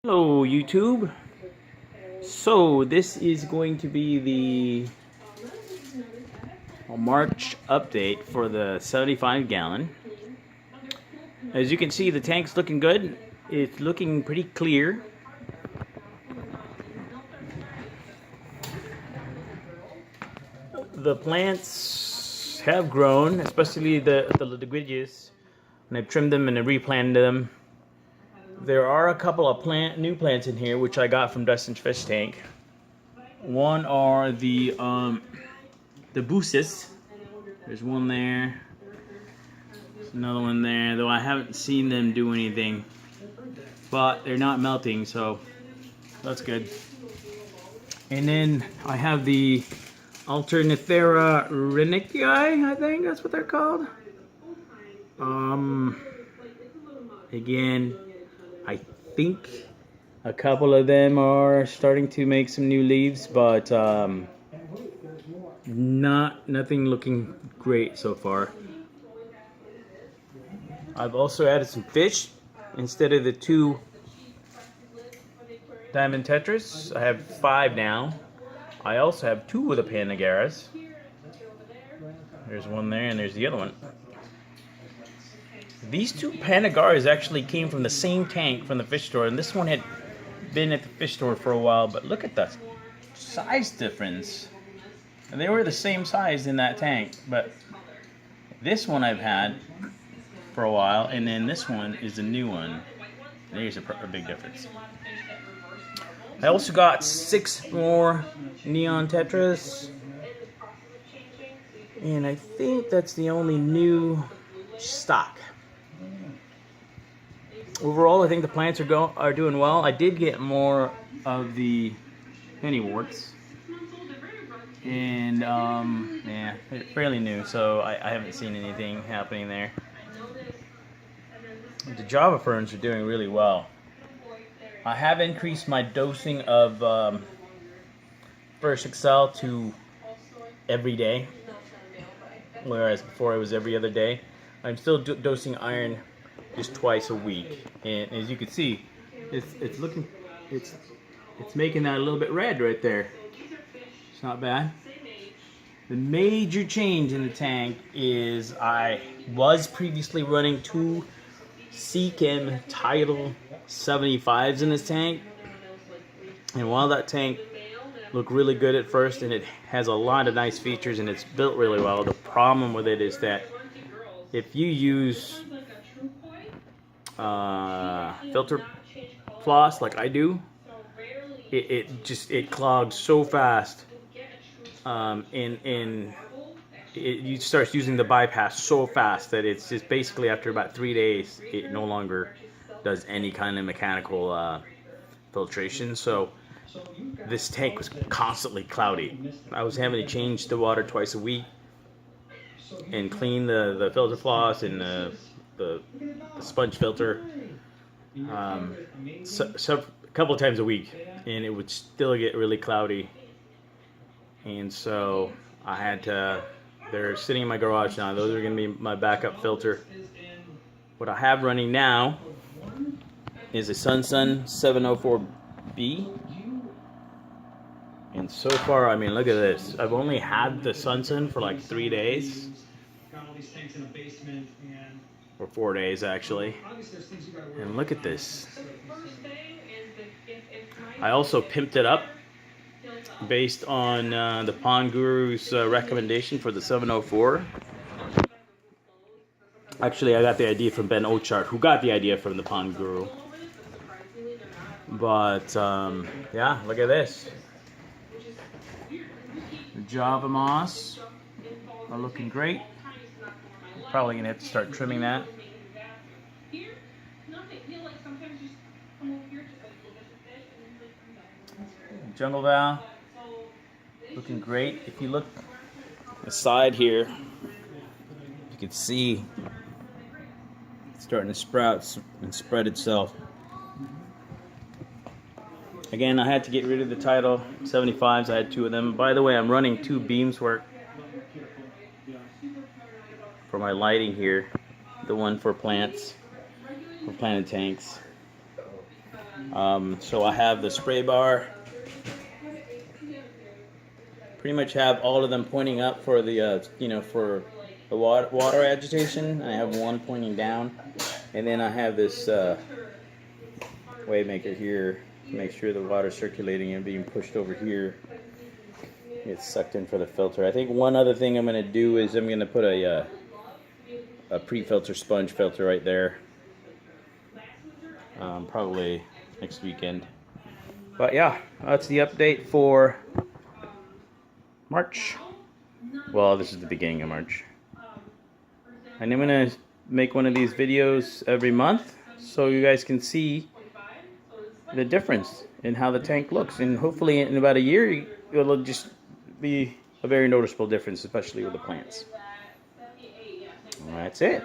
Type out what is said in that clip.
Hello YouTube. So this is going to be the March update for the 75 gallon. As you can see, the tank's looking good. It's looking pretty clear. The plants have grown, especially the Ledwidges, and I've trimmed them and I replanted them. There are a couple of new plants in here which I got from Dustin's fish tank. One are the Busis. There's one there. There's another one there, though I haven't seen them do anything. But they're not melting, so that's good. And then I have the Alternifera renicii, I think that's what they're called. Again, I think a couple of them are starting to make some new leaves, but nothing looking great so far. I've also added some fish instead of the 2 diamond tetras. I have 5 now. I also have 2 of the Panagaras. There's one there and there's the other one. These 2 Panagaras actually came from the same tank from the fish store, and this one had been at the fish store for a while, but look at the size difference. And they were the same size in that tank, but this one I've had for a while, and then this one is a new one. There's a big difference. I also got 6 more neon tetras, and I think that's the only new stock. Overall, I think the plants are doing well. I did get more of the pennyworts, and yeah, they're fairly new, so I haven't seen anything happening there. The Java ferns are doing really well. I have increased my dosing of First Excel to every day, whereas before it was every other day. I'm still dosing iron just twice a week, and as you can see, it's making that a little bit red right there. It's not bad. The major change in the tank is I was previously running 2 Seachem Tidal 75s in this tank, and while that tank looked really good at first and it has a lot of nice features and it's built really well, the problem with it is that if you use filter floss like I do, it clogs so fast, and you start using the bypass so fast that it's just basically after about 3 days it no longer does any kind of mechanical filtration. So this tank was constantly cloudy. I was having to change the water twice a week and clean the filter floss and the sponge filter a couple of times a week, and it would still get really cloudy. And so I had to, they're sitting in my garage now. Those are going to be my backup filter. What I have running now is a Sunsun 704B. And so far, I mean, look at this. I've only had the Sunsun for like 3 days. Or 4 days, actually. And look at this. I also pimped it up based on the Pond Guru's recommendation for the 704. Actually, I got the idea from Ben Ochart, who got the idea from the Pond Guru. But, yeah, look at this. The Java moss are looking great. Probably going to have to start trimming that. Jungle Val, looking great. If you look aside here, you can see it's starting to sprout and spread itself. Again, I had to get rid of the Tidal 75s. I had 2 of them. By the way, I'm running 2 Beamswork for my lighting here. The one for plants, for planted tanks. So I have the spray bar. Pretty much have all of them pointing up for the for the water agitation. I have one pointing down, and then I have this wave maker here to make sure the water's circulating and being pushed over here. It's sucked in for the filter. I think one other thing I'm going to do is I'm going to put a pre-filter sponge filter right there. Probably next weekend. But yeah, that's the update for March. Well, this is the beginning of March. And I'm going to make one of these videos every month so you guys can see the difference in how the tank looks. And hopefully in about a year, it'll just be a very noticeable difference, especially with the plants. And that's it.